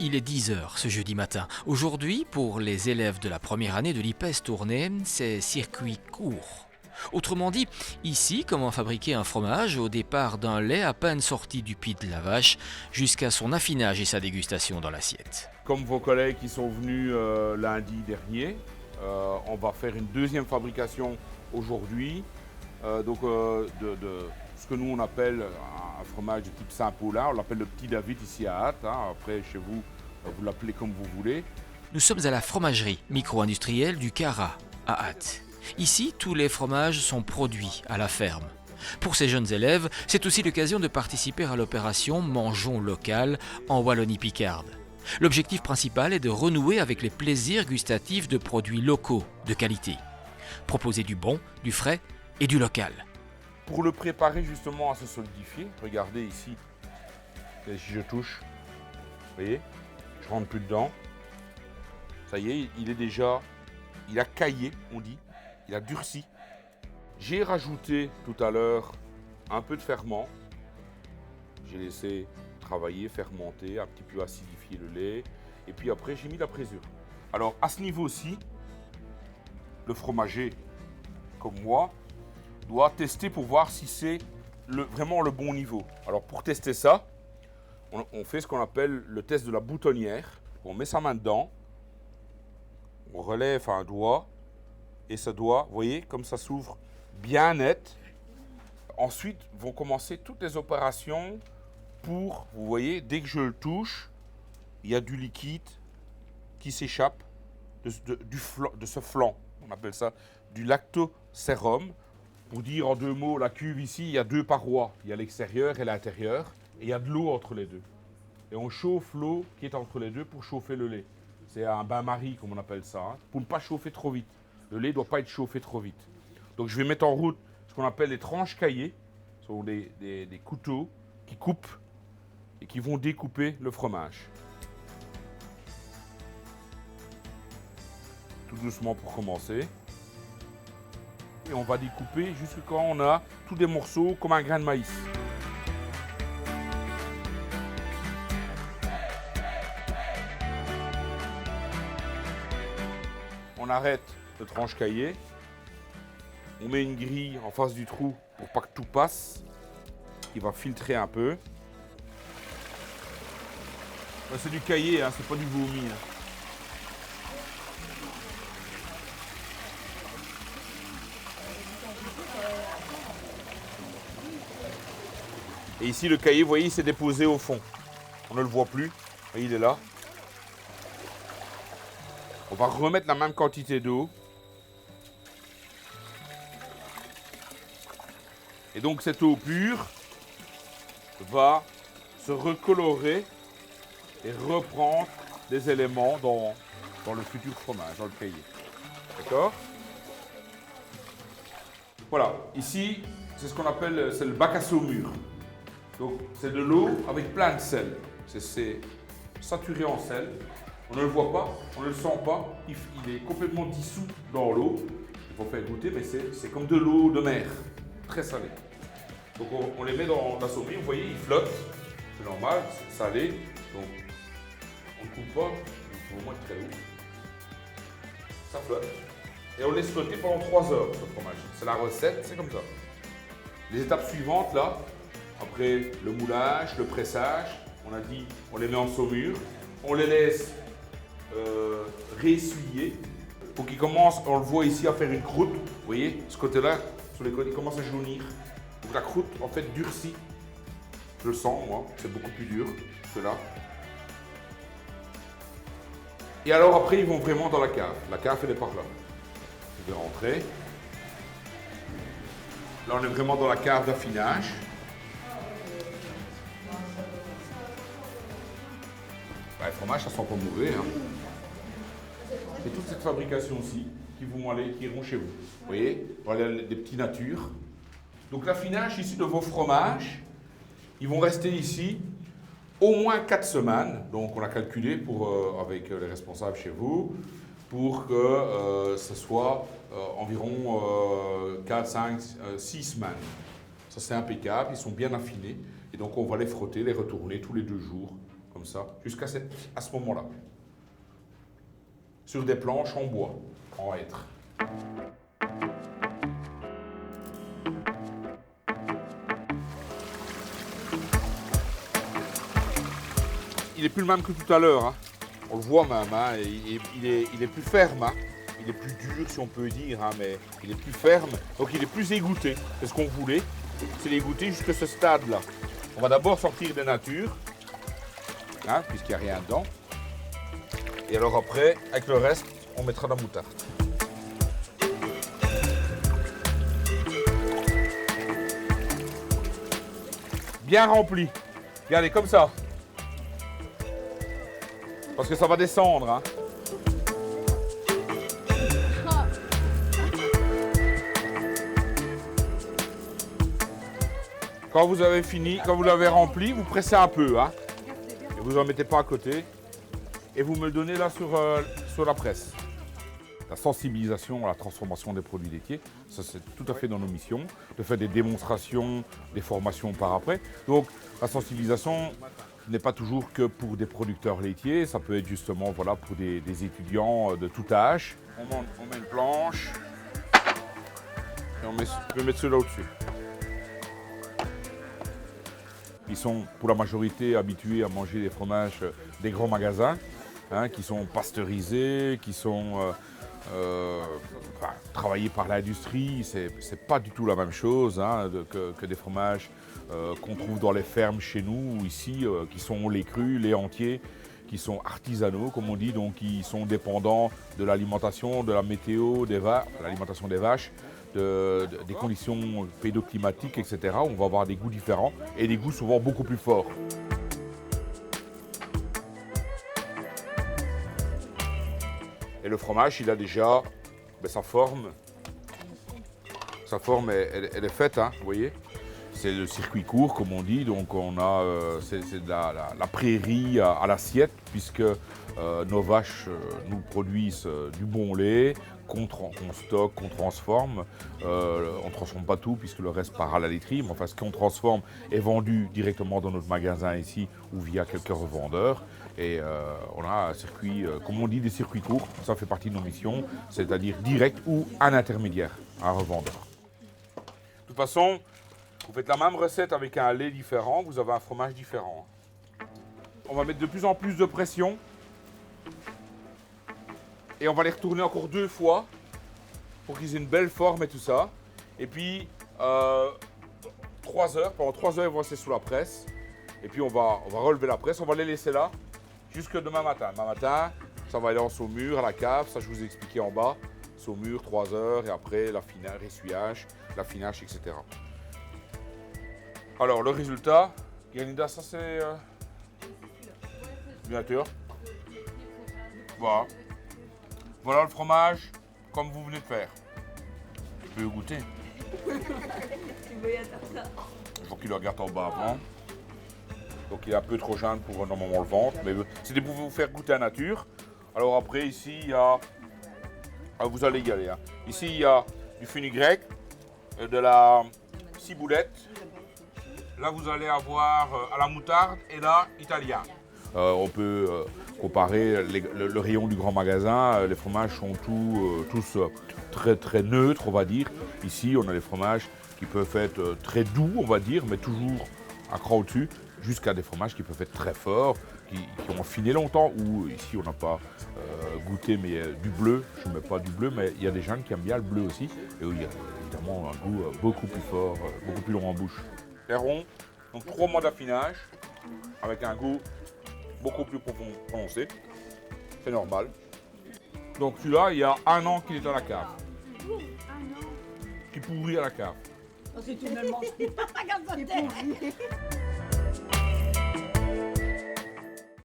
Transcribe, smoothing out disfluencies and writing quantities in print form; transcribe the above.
Il est 10 heures ce jeudi matin. Aujourd'hui, pour les élèves de la première année de l'IPES Tournai, c'est circuit court. Autrement dit, ici, comment fabriquer un fromage au départ d'un lait à peine sorti du pied de la vache jusqu'à son affinage et sa dégustation dans l'assiette. Comme vos collègues qui sont venus lundi dernier, on va faire une deuxième fabrication aujourd'hui de ce que nous on appelle un fromage de type Saint-Paulin. On l'appelle le petit David ici à Ath. Après, chez vous, vous l'appelez comme vous voulez. Nous sommes à la fromagerie micro-industrielle du Cara, à Ath. Ici, tous les fromages sont produits à la ferme. Pour ces jeunes élèves, c'est aussi l'occasion de participer à l'opération Mangeons local en Wallonie-Picarde. L'objectif principal est de renouer avec les plaisirs gustatifs de produits locaux de qualité. Proposer du bon, du frais et du local. Pour le préparer justement à se solidifier, regardez ici, et si je touche, vous voyez, je rentre plus dedans. Ça y est, il a caillé, on dit, il a durci. J'ai rajouté tout à l'heure un peu de ferment. J'ai laissé travailler, fermenter, un petit peu acidifier le lait. Et puis après, j'ai mis la présure. Alors, à ce niveau-ci, le fromager, comme moi, doit tester pour voir si c'est vraiment le bon niveau. Alors, pour tester ça, on fait ce qu'on appelle le test de la boutonnière. On met sa main dedans, on relève un doigt, et ce doigt, vous voyez, comme ça s'ouvre bien net. Ensuite, vont commencer toutes les opérations pour, vous voyez, dès que je le touche, il y a du liquide qui s'échappe de ce flanc. On appelle ça du lactosérum. Pour dire en deux mots, la cuve ici, il y a deux parois. Il y a l'extérieur et l'intérieur. Et il y a de l'eau entre les deux. Et on chauffe l'eau qui est entre les deux pour chauffer le lait. C'est un bain-marie, comme on appelle ça, pour ne pas chauffer trop vite. Le lait ne doit pas être chauffé trop vite. Donc je vais mettre en route ce qu'on appelle les tranches caillées. Ce sont des couteaux qui coupent et qui vont découper le fromage. Tout doucement pour commencer. Et on va découper jusqu'à quand on a tous des morceaux comme un grain de maïs. On arrête le tranche caillé. On met une grille en face du trou pour pas que tout passe, qui va filtrer un peu. C'est du caillé, c'est pas du vomi. Et ici, le caillé, vous voyez, il s'est déposé au fond. On ne le voit plus. Et il est là. On va remettre la même quantité d'eau. Et donc, cette eau pure va se recolorer et reprendre des éléments dans le futur fromage, dans le caillé. D'accord? Voilà. Ici, c'est ce qu'on appelle le bac à saumure. Donc, c'est de l'eau avec plein de sel. C'est saturé en sel. On ne le voit pas, on ne le sent pas. Il est complètement dissous dans l'eau. Il faut faire goûter, mais c'est comme de l'eau de mer, très salée. Donc, on les met dans la saumure. Vous voyez, ils flottent. C'est normal, c'est salé. Donc, on ne coupe pas. Il faut au moins être très haut. Ça flotte. Et on laisse flotter pendant 3 heures, ce fromage. C'est la recette, c'est comme ça. Les étapes suivantes, là, après le moulage, le pressage, on a dit, on les met en saumure, on les laisse réessuyer pour qu'ils commencent, on le voit ici, à faire une croûte. Vous voyez, ce côté-là, sur les côtés, il commence à jaunir. Donc la croûte, en fait, durcit. Je le sens, moi, c'est beaucoup plus dur que là. Et alors après, ils vont vraiment dans la cave. La cave, elle est par là. Je vais rentrer. Là, on est vraiment dans la cave d'affinage. Le fromage, ça sent pas mauvais. Et toute cette fabrication-ci, qui iront chez vous. Vous voyez, voilà des petits natures. Donc l'affinage ici de vos fromages, ils vont rester ici au moins 4 semaines. Donc on a calculé avec les responsables chez vous, pour que ce soit environ 4, 5, 6 semaines. Ça c'est impeccable, ils sont bien affinés. Et donc on va les frotter, les retourner tous les 2 jours. comme ça, jusqu'à ce moment-là. Sur des planches en bois, en hêtre. Il n'est plus le même que tout à l'heure, hein. On le voit même, hein. Il est plus ferme, hein. Il est plus dur si on peut dire, hein, mais il est plus ferme, donc il est plus égoutté. C'est ce qu'on voulait, c'est l'égoutter jusqu'à ce stade-là. On va d'abord sortir des natures, hein, puisqu'il n'y a rien dedans. Et alors après, avec le reste, on mettra la moutarde. Bien rempli. Regardez, comme ça. Parce que ça va descendre, hein. Quand vous avez fini, quand vous l'avez rempli, vous pressez un peu, hein. Et vous n'en mettez pas à côté. Et vous me le donnez là sur la presse. La sensibilisation à la transformation des produits laitiers, ça c'est tout à fait dans nos missions, de faire des démonstrations, des formations par après. Donc la sensibilisation n'est pas toujours que pour des producteurs laitiers, ça peut être justement voilà, pour des étudiants de tout âge. On met une planche et on peut mettre ceux-là au-dessus. Ils sont pour la majorité habitués à manger des fromages des grands magasins, hein, qui sont pasteurisés, qui sont travaillés par l'industrie. C'est pas du tout la même chose, hein, que des fromages qu'on trouve dans les fermes chez nous, ici, qui sont au lait cru, lait entier, qui sont artisanaux, comme on dit, donc qui sont dépendants de l'alimentation, de la météo, l'alimentation des vaches, des conditions pédoclimatiques, etc. On va avoir des goûts différents et des goûts souvent beaucoup plus forts. Et le fromage, il a déjà sa forme. Sa forme, elle est faite, hein, vous voyez. C'est le circuit court, comme on dit. Donc on a, c'est de la prairie à l'assiette, puisque nos vaches nous produisent du bon lait qu'on stocke, qu'on transforme. On ne transforme pas tout, puisque le reste part à la laiterie. Mais enfin, ce qu'on transforme est vendu directement dans notre magasin ici ou via quelques revendeurs. Et on a un circuit, comme on dit, des circuits courts. Ça fait partie de nos missions, c'est-à-dire direct ou un intermédiaire, un revendeur. De toute façon, vous faites la même recette avec un lait différent, vous avez un fromage différent. On va mettre de plus en plus de pression. Et on va les retourner encore 2 fois pour qu'ils aient une belle forme et tout ça. Et puis, 3 heures, pendant 3 heures, ils vont rester sous la presse. Et puis, on va relever la presse, on va les laisser là jusque demain matin. Demain matin, ça va aller en saumure à la cave, ça je vous ai expliqué en bas. Saumure, 3 heures, et après, l'affinage, essuyage, l'affinage, etc. Alors, le résultat, Yanida, ça c'est... Bien sûr. Voilà. Voilà le fromage, comme vous venez de faire. Je peux le goûter. Il faut qu'il le regarde en bas avant. Donc il est un peu trop jeune pour normalement le vendre. Mais c'était pour vous faire goûter à nature. Alors après, ici, il y a... Ah, vous allez y aller. Hein. Ici, il y a du fenugrec, de la ciboulette. Là, vous allez avoir à la moutarde et là, italien. On peut comparer le rayon du grand magasin. Les fromages sont tous très, très neutres, on va dire. Ici, on a des fromages qui peuvent être très doux, on va dire, mais toujours un cran au-dessus, jusqu'à des fromages qui peuvent être très forts, qui ont affiné longtemps. Ou ici, on n'a pas goûté, mais du bleu. Je ne mets pas du bleu, mais il y a des gens qui aiment bien le bleu aussi. Et où il y a évidemment un goût beaucoup plus fort, beaucoup plus long en bouche. Les ronds, donc 3 mois d'affinage, avec un goût beaucoup plus prononcé. C'est normal. Donc celui-là, il y a 1 an qu'il est à la cave. Qui pourrit à la cave. Si tu ne le manges pas, regarde ta tête.